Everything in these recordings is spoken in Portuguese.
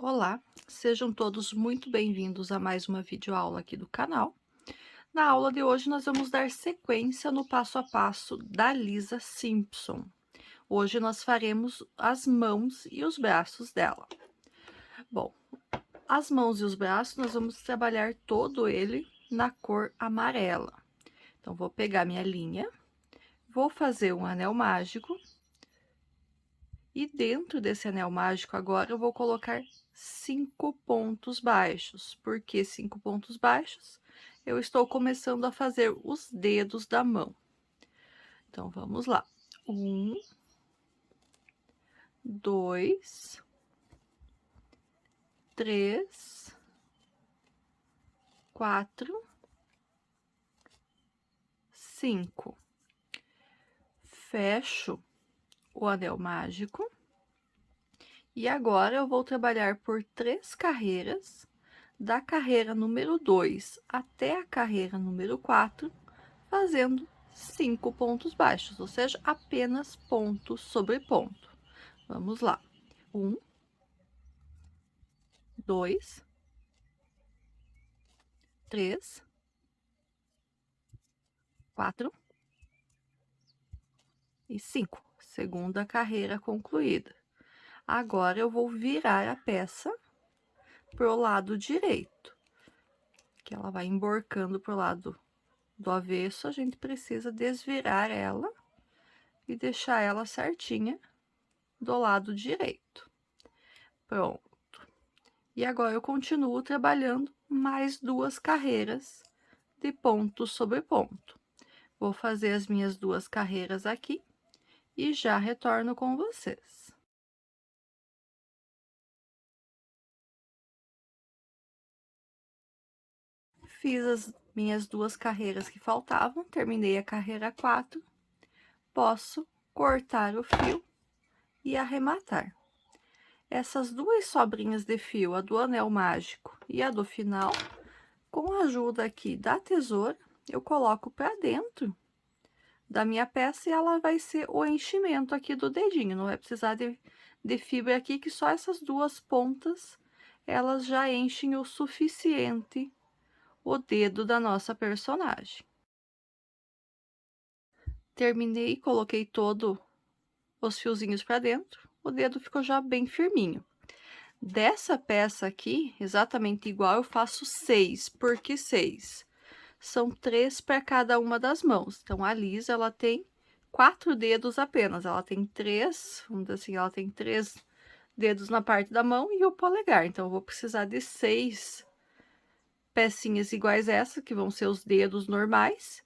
Olá, sejam todos muito bem-vindos a mais uma videoaula aqui do canal. Na aula de hoje, nós vamos dar sequência no passo a passo da Lisa Simpson. Hoje nós faremos as mãos e os braços dela. Bom, as mãos e os braços nós vamos trabalhar todo ele na cor amarela. Então, vou pegar minha linha, vou fazer um anel mágico. E dentro desse anel mágico agora eu vou colocar 5 pontos baixos. Por que 5 pontos baixos? Eu estou começando a fazer os dedos da mão. Então, vamos lá. 1, 2, 3, 4, 5. Fecho o anel mágico. E agora eu vou trabalhar por 3 carreiras, da carreira número 2 até a carreira número 4, fazendo 5 pontos baixos, ou seja, apenas ponto sobre ponto. Vamos lá. 1, 2, 3, 4 e 5. Segunda carreira concluída. Agora eu vou virar a peça pro lado direito, que ela vai emborcando pro lado do avesso. A gente precisa desvirar ela e deixar ela certinha do lado direito. Pronto. E agora eu continuo trabalhando mais 2 carreiras de ponto sobre ponto. Vou fazer as minhas 2 carreiras aqui e já retorno com vocês. Fiz as minhas 2 carreiras que faltavam, terminei a carreira 4. Posso cortar o fio e arrematar. Essas 2 sobrinhas de fio, a do anel mágico e a do final, com a ajuda aqui da tesoura, eu coloco para dentro da minha peça e ela vai ser o enchimento aqui do dedinho. Não vai precisar de fibra aqui, que só essas 2 pontas, elas já enchem o suficiente o dedo da nossa personagem. Terminei, coloquei todo os fiozinhos para dentro, o dedo ficou já bem firminho. Dessa peça aqui, exatamente igual, eu faço 6. Por que 6? São 3 para cada uma das mãos. Então, a Lisa, ela tem 4 dedos apenas. Ela tem 3, vamos dizer assim, ela tem 3 dedos na parte da mão e o polegar. Então, eu vou precisar de 6 pecinhas iguais a essa, que vão ser os dedos normais,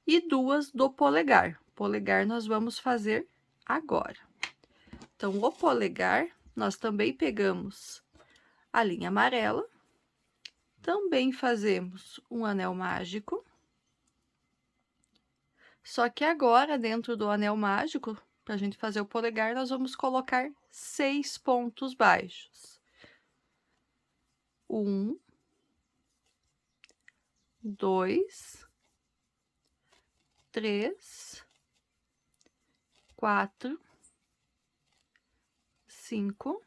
e 2 do polegar. O polegar nós vamos fazer agora. Então, o polegar, nós também pegamos a linha amarela, também fazemos um anel mágico. Só que agora, dentro do anel mágico, para a gente fazer o polegar, nós vamos colocar 6 pontos baixos. 1, 2, 3, 4, 5,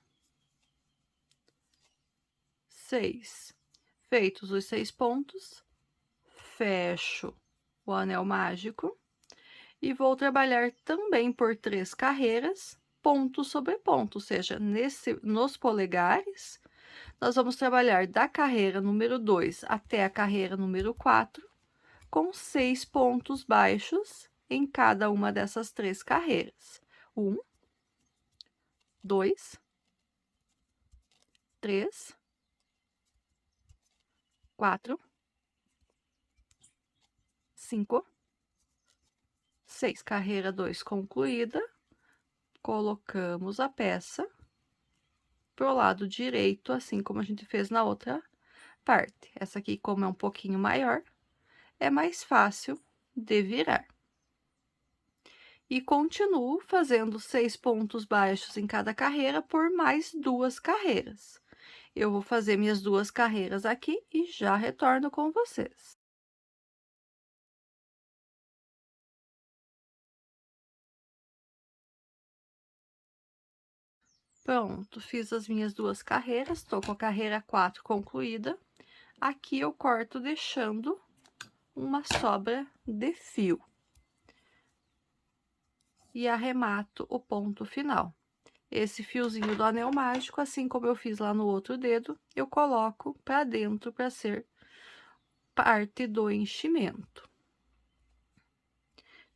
6. Feitos os 6 pontos, fecho o anel mágico e vou trabalhar também por 3 carreiras, ponto sobre ponto, ou seja, nos polegares, nós vamos trabalhar da carreira número 2 até a carreira número 4, com 6 pontos baixos em cada uma dessas 3 carreiras. 1, 2, 3, 4, 5, 6. Carreira 2 concluída, colocamos a peça pro lado direito, assim como a gente fez na outra parte. Essa aqui, como é um pouquinho maior, é mais fácil de virar. E continuo fazendo 6 pontos baixos em cada carreira por mais 2 carreiras. Eu vou fazer minhas 2 carreiras aqui e já retorno com vocês. Pronto, fiz as minhas 2 carreiras, tô com a carreira 4 concluída. Aqui eu corto deixando uma sobra de fio. E arremato o ponto final. Esse fiozinho do anel mágico, assim como eu fiz lá no outro dedo, eu coloco para dentro para ser parte do enchimento.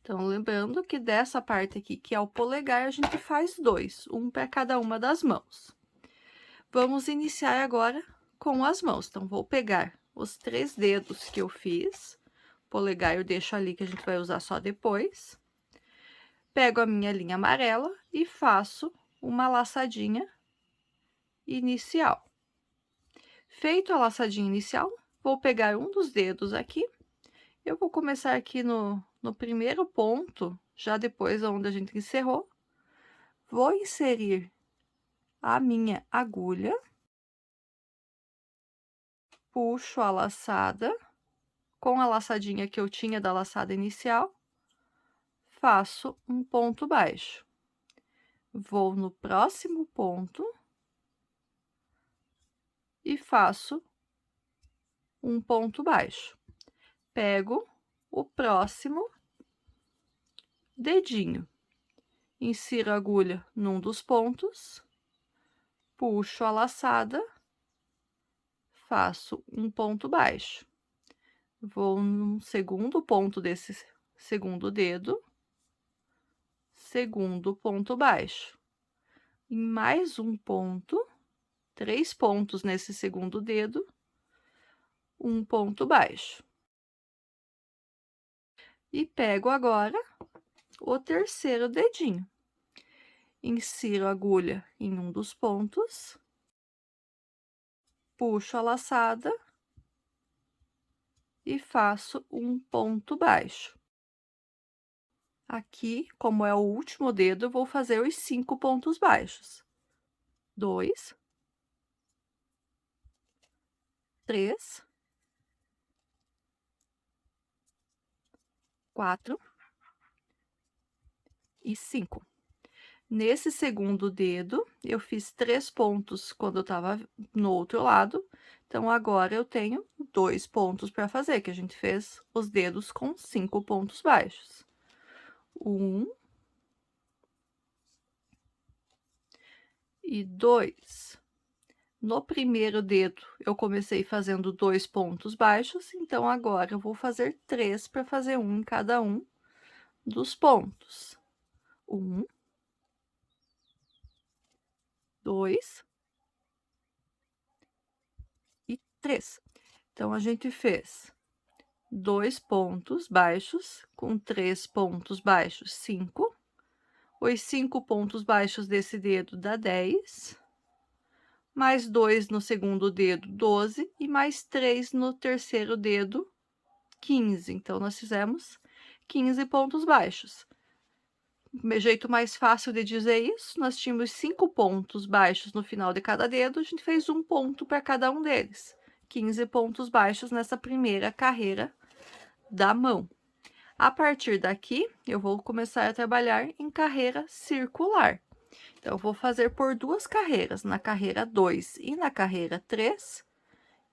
Então, lembrando que dessa parte aqui, que é o polegar, a gente faz 2, um para cada uma das mãos. Vamos iniciar agora com as mãos. Então, vou pegar os 3 dedos que eu fiz, polegar eu deixo ali que a gente vai usar só depois. Pego a minha linha amarela e faço uma laçadinha inicial. Feito a laçadinha inicial, vou pegar um dos dedos aqui, eu vou começar aqui no primeiro ponto, já depois onde a gente encerrou, vou inserir a minha agulha, puxo a laçada, com a laçadinha que eu tinha da laçada inicial, faço um ponto baixo. Vou no próximo ponto e faço um ponto baixo. Pego o próximo dedinho, insiro a agulha num dos pontos, puxo a laçada, faço um ponto baixo. Vou no segundo ponto desse segundo dedo, segundo ponto baixo. Em mais um ponto, 3 pontos nesse segundo dedo, um ponto baixo. E pego agora o terceiro dedinho. Insiro a agulha em um dos pontos, puxo a laçada e faço um ponto baixo. Aqui, como é o último dedo, eu vou fazer os 5 pontos baixos. 2, 3, 4 e 5. Nesse segundo dedo, eu fiz 3 pontos quando eu estava no outro lado, então agora eu tenho 2 pontos para fazer, que a gente fez os dedos com 5 pontos baixos. 1 e 2. No primeiro dedo, eu comecei fazendo 2 pontos baixos, então agora eu vou fazer 3 para fazer um em cada um dos pontos. 1, 2 e 3. Então, a gente fez 2 pontos baixos, com 3 pontos baixos, 5. Os 5 pontos baixos desse dedo dá 10. Mais 2 no segundo dedo, 12. E mais 3 no terceiro dedo, 15. Então, nós fizemos 15 pontos baixos. O jeito mais fácil de dizer isso, nós tínhamos 5 pontos baixos no final de cada dedo, a gente fez um ponto para cada um deles. 15 pontos baixos nessa primeira carreira da mão. A partir daqui, eu vou começar a trabalhar em carreira circular. Então, eu vou fazer por 2 carreiras, na carreira 2 e na carreira 3,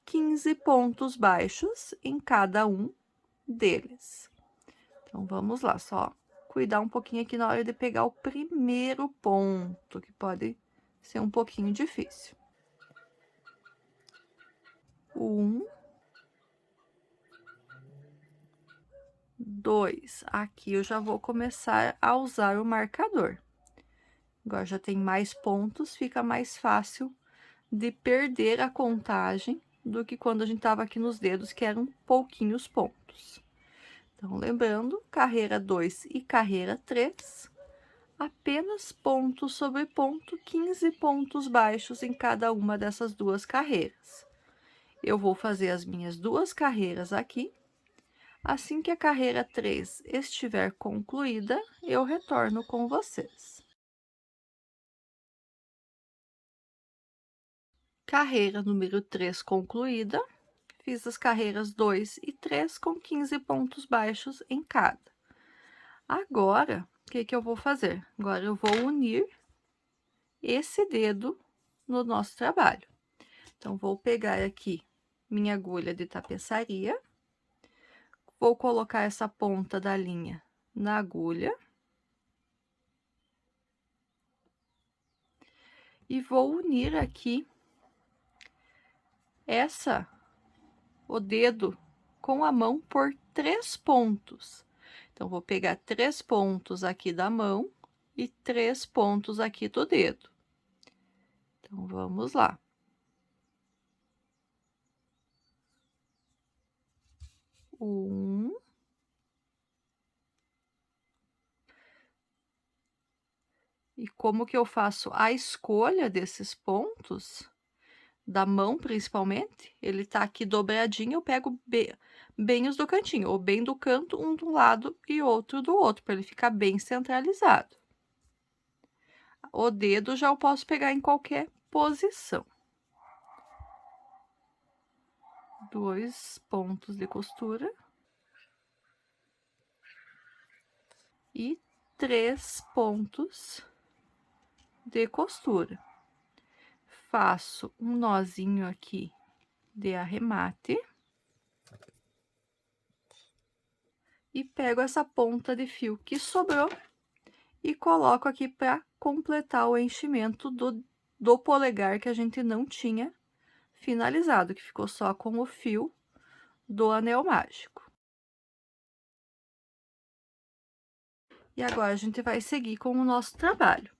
15 pontos baixos em cada um deles. Então, vamos lá, só cuidar um pouquinho aqui na hora de pegar o primeiro ponto, que pode ser um pouquinho difícil. 1, 2. Aqui eu já vou começar a usar o marcador. Agora já tem mais pontos, fica mais fácil de perder a contagem do que quando a gente tava aqui nos dedos, que eram pouquinhos pontos. Então, lembrando, carreira 2 e carreira 3, apenas ponto sobre ponto, 15 pontos baixos em cada uma dessas 2 carreiras. Eu vou fazer as minhas 2 carreiras aqui. Assim que a carreira 3 estiver concluída, eu retorno com vocês. Carreira número 3 concluída. Fiz as carreiras 2 e 3 com 15 pontos baixos em cada. Agora, o que eu vou fazer? Agora eu vou unir esse dedo no nosso trabalho. Então, vou pegar aqui minha agulha de tapeçaria, vou colocar essa ponta da linha na agulha e vou unir aqui o dedo com a mão por 3 pontos. Então, vou pegar 3 pontos aqui da mão e 3 pontos aqui do dedo. Então, vamos lá. E como que eu faço a escolha desses pontos, da mão principalmente, ele tá aqui dobradinho, eu pego bem os do cantinho, ou bem do canto, um do lado e outro do outro, para ele ficar bem centralizado. O dedo já eu posso pegar em qualquer posição. 2 pontos de costura. E 3 pontos de costura. Faço um nozinho aqui de arremate. E pego essa ponta de fio que sobrou e coloco aqui para completar o enchimento do polegar que a gente não tinha finalizado, que ficou só com o fio do anel mágico. E agora a gente vai seguir com o nosso trabalho.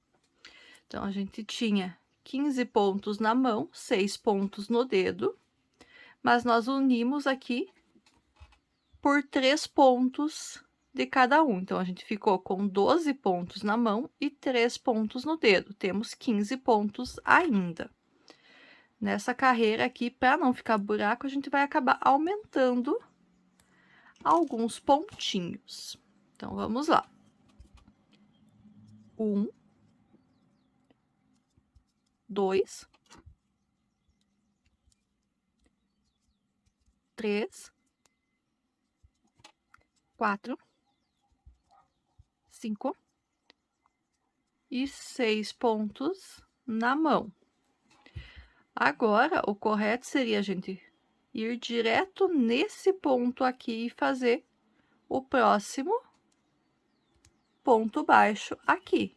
Então, a gente tinha 15 pontos na mão, 6 pontos no dedo, mas nós unimos aqui por 3 pontos de cada um. Então, a gente ficou com 12 pontos na mão e 3 pontos no dedo. Temos 15 pontos ainda. Nessa carreira aqui, para não ficar buraco, a gente vai acabar aumentando alguns pontinhos. Então, vamos lá. 1, 2, 3, 4, 5 e 6 pontos na mão. Agora, o correto seria a gente ir direto nesse ponto aqui e fazer o próximo ponto baixo aqui.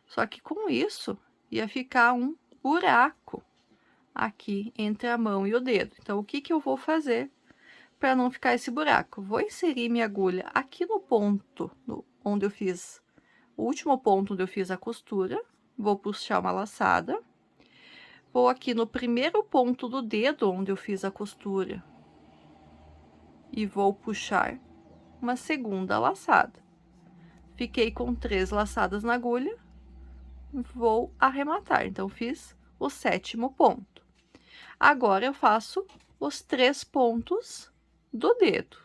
Só que com isso, ia ficar um buraco aqui entre a mão e o dedo. Então, o que que eu vou fazer para não ficar esse buraco? Vou inserir minha agulha aqui no ponto onde eu fiz, o último ponto onde eu fiz a costura. Vou puxar uma laçada. Vou aqui no primeiro ponto do dedo onde eu fiz a costura e vou puxar uma segunda laçada. Fiquei com 3 laçadas na agulha, vou arrematar. Então, fiz o 7º ponto. Agora, eu faço os 3 pontos do dedo.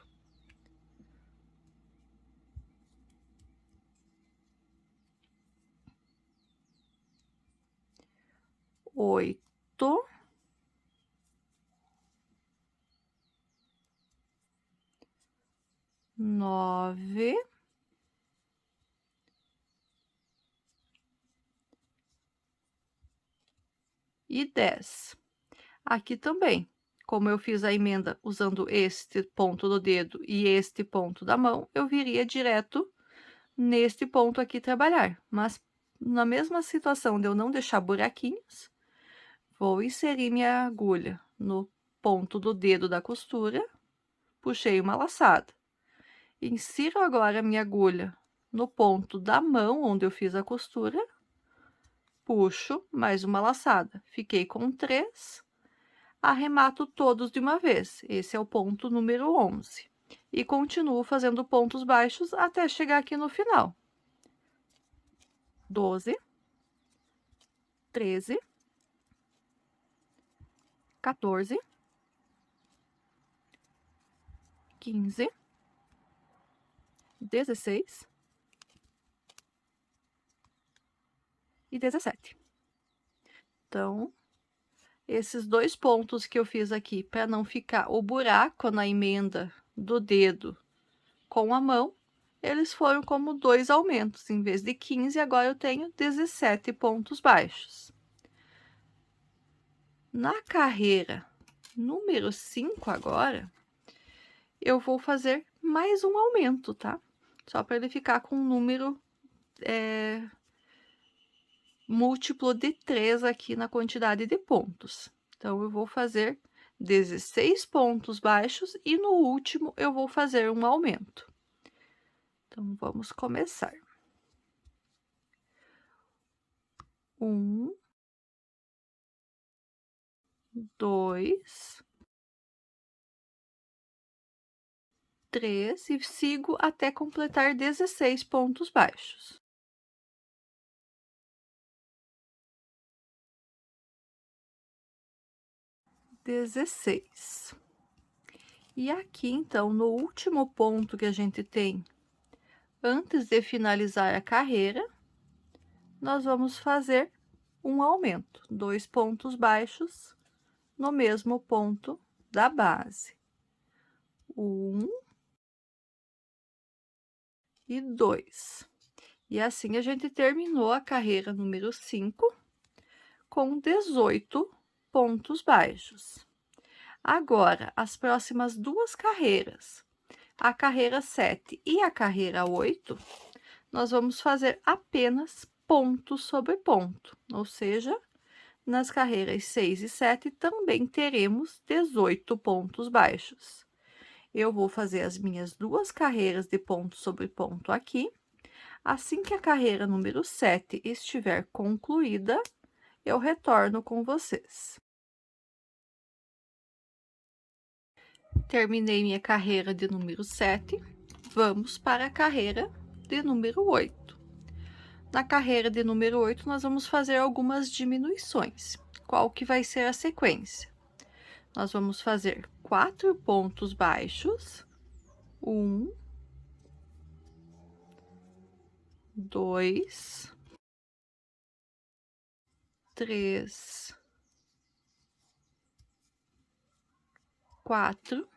Oito, 9, 10. Aqui também, como eu fiz a emenda usando este ponto do dedo e este ponto da mão, eu viria direto neste ponto aqui trabalhar. Mas na mesma situação de eu não deixar buraquinhos, vou inserir minha agulha no ponto do dedo da costura, puxei uma laçada. Insiro agora a minha agulha no ponto da mão onde eu fiz a costura, puxo mais uma laçada. Fiquei com 3, arremato todos de uma vez. Esse é o ponto número 11. E continuo fazendo pontos baixos até chegar aqui no final. 12, 13, 14, 15, 16 e 17. Então, esses 2 pontos que eu fiz aqui, para não ficar o buraco na emenda do dedo com a mão, eles foram como 2 aumentos. Em vez de 15, agora eu tenho 17 pontos baixos. Na carreira número 5 agora, eu vou fazer mais um aumento, tá? Só para ele ficar com um número múltiplo de 3 aqui na quantidade de pontos. Então, eu vou fazer 16 pontos baixos e no último eu vou fazer um aumento. Então, vamos começar. 1, 2, 3 e sigo até completar 16 pontos baixos. Dezesseis. E aqui, então, no último ponto que a gente tem, antes de finalizar a carreira, nós vamos fazer um aumento, 2 pontos baixos no mesmo ponto da base. 1 e 2. E assim a gente terminou a carreira número 5 com 18 pontos baixos. Agora, as próximas duas carreiras, a carreira 7 e a carreira 8, nós vamos fazer apenas ponto sobre ponto, ou seja, nas carreiras 6 e 7 também teremos 18 pontos baixos. Eu vou fazer as minhas duas carreiras de ponto sobre ponto aqui. Assim que a carreira número 7 estiver concluída, eu retorno com vocês. Terminei minha carreira de número 7, vamos para a carreira de número 8. Na carreira de número 8, nós vamos fazer algumas diminuições. Qual que vai ser a sequência? Nós vamos fazer 4 pontos baixos, 1, 2, 3, 4.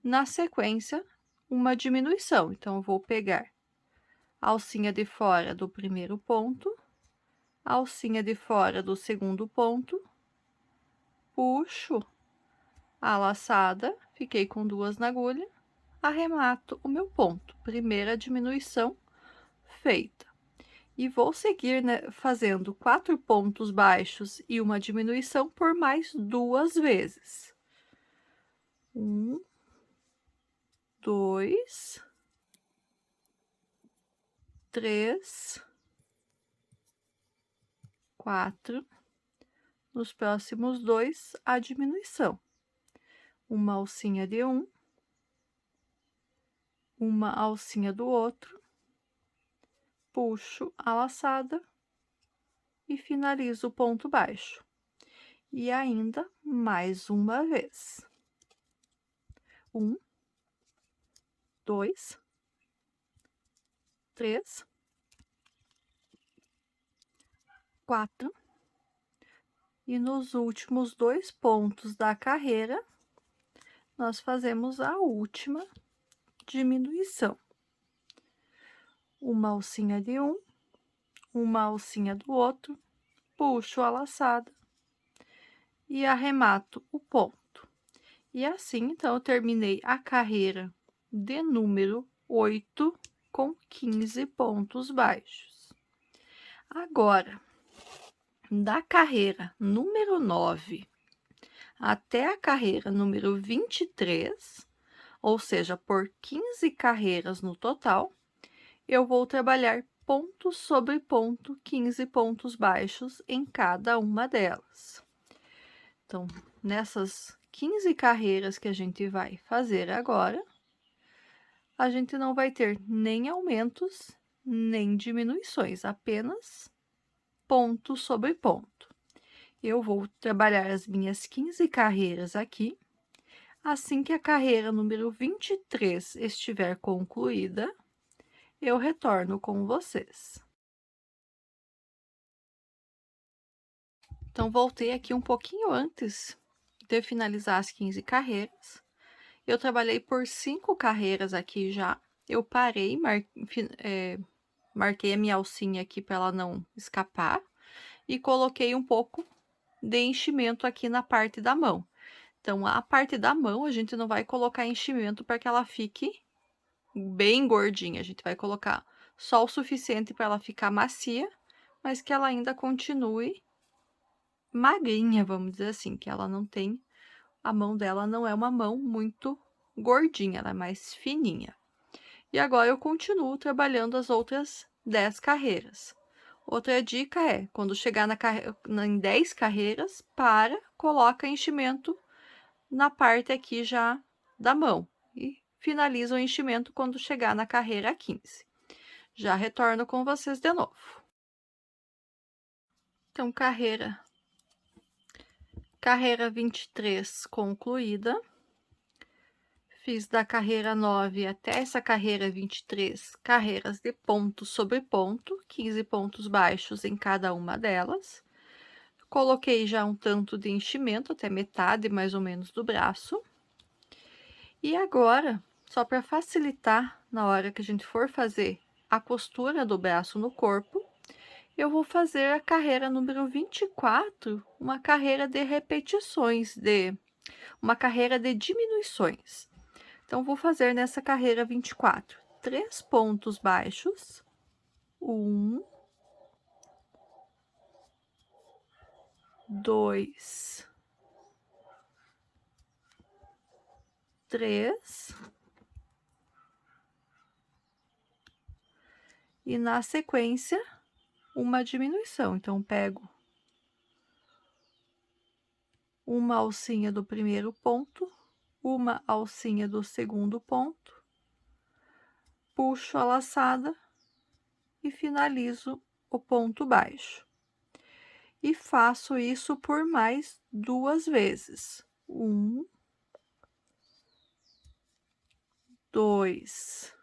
Na sequência, uma diminuição. Então, eu vou pegar a alcinha de fora do primeiro ponto, a alcinha de fora do segundo ponto, puxo a laçada, fiquei com 2 na agulha, arremato o meu ponto. Primeira diminuição feita. E vou seguir, né, fazendo 4 pontos baixos e uma diminuição por mais 2 vezes. 1, 2, 3, 4. Nos próximos 2, a diminuição. Uma alcinha de um, uma alcinha do outro, puxo a laçada e finalizo o ponto baixo. E ainda mais uma vez. 1, 2, 3, 4. E nos últimos 2 pontos da carreira, nós fazemos a última diminuição. Uma alcinha de um, uma alcinha do outro, puxo a laçada e arremato o ponto. E assim, então, eu terminei a carreira de número 8 com 15 pontos baixos. Agora, da carreira número 9 até a carreira número 23, ou seja, por 15 carreiras no total, eu vou trabalhar ponto sobre ponto, 15 pontos baixos em cada uma delas. Então, nessas 15 carreiras que a gente vai fazer agora, a gente não vai ter nem aumentos, nem diminuições, apenas ponto sobre ponto. Eu vou trabalhar as minhas 15 carreiras aqui. Assim que a carreira número 23 estiver concluída, eu retorno com vocês. Então, voltei aqui um pouquinho antes de finalizar as 15 carreiras. Eu trabalhei por 5 carreiras aqui já, eu parei, marquei a minha alcinha aqui para ela não escapar e coloquei um pouco de enchimento aqui na parte da mão. Então, a parte da mão a gente não vai colocar enchimento para que ela fique bem gordinha, a gente vai colocar só o suficiente para ela ficar macia, mas que ela ainda continue magrinha, vamos dizer assim, que ela não tem, a mão dela não é uma mão muito gordinha, ela é mais fininha. E agora eu continuo trabalhando as outras 10 carreiras. Outra dica é, quando chegar em 10 carreiras, coloca enchimento na parte aqui já da mão. E finaliza o enchimento quando chegar na carreira 15. Já retorno com vocês de novo. Então, carreira 23 concluída. Fiz da carreira 9 até essa carreira 23 carreiras de ponto sobre ponto, 15 pontos baixos em cada uma delas. Coloquei já um tanto de enchimento, até metade mais ou menos do braço. E agora, só para facilitar na hora que a gente for fazer a costura do braço no corpo, eu vou fazer a carreira número 24, uma carreira de repetições, uma carreira de diminuições. Então, vou fazer nessa carreira 24, 3 pontos baixos, 1, 2, 3, e na sequência, uma diminuição. Então, pego uma alcinha do primeiro ponto, uma alcinha do segundo ponto, puxo a laçada e finalizo o ponto baixo. E faço isso por mais 2 vezes. 1, 2,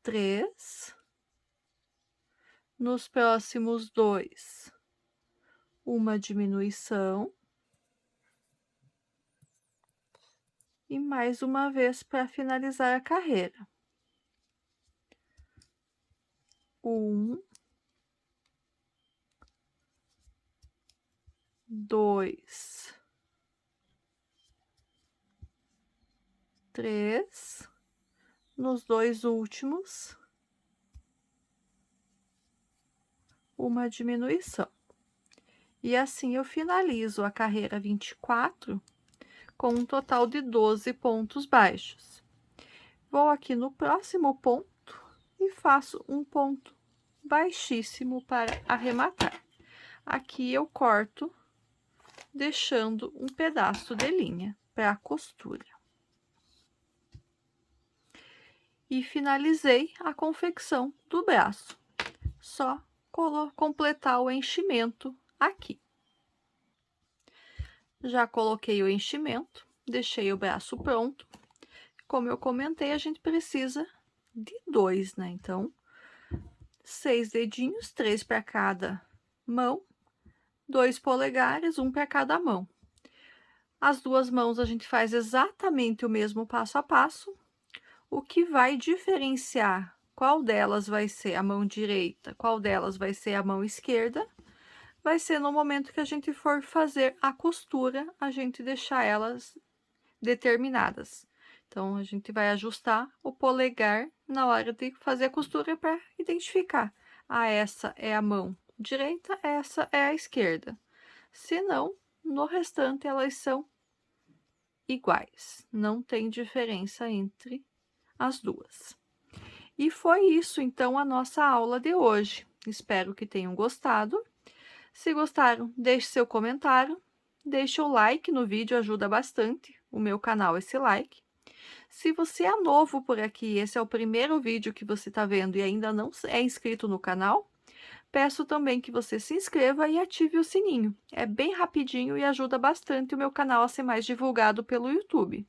3. Nos próximos 2, uma diminuição. E mais uma vez para finalizar a carreira. 1, 2, 3. Nos 2 últimos, uma diminuição. E assim eu finalizo a carreira 24 com um total de 12 pontos baixos. Vou aqui no próximo ponto e faço um ponto baixíssimo para arrematar. Aqui eu corto, deixando um pedaço de linha para a costura. E finalizei a confecção do braço. Só completar o enchimento aqui. Já coloquei o enchimento, deixei o braço pronto. Como eu comentei, a gente precisa de 2, né? Então, 6 dedinhos, 3 para cada mão, 2 polegares, 1 para cada mão. As 2 mãos a gente faz exatamente o mesmo passo a passo. O que vai diferenciar qual delas vai ser a mão direita, qual delas vai ser a mão esquerda, vai ser no momento que a gente for fazer a costura, a gente deixar elas determinadas. Então, a gente vai ajustar o polegar na hora de fazer a costura para identificar. Ah, essa é a mão direita, essa é a esquerda. Se não, no restante elas são iguais. Não tem diferença entre as duas. E foi isso, então, a nossa aula de hoje. Espero que tenham gostado. Se gostaram, deixe seu comentário, deixe o like no vídeo, ajuda bastante o meu canal esse like. Se você é novo por aqui, esse é o primeiro vídeo que você está vendo e ainda não é inscrito no canal, peço também que você se inscreva e ative o sininho. É bem rapidinho e ajuda bastante o meu canal a ser mais divulgado pelo YouTube.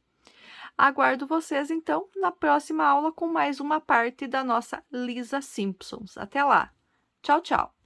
Aguardo vocês, então, na próxima aula com mais uma parte da nossa Lisa Simpsons. Até lá! Tchau, tchau!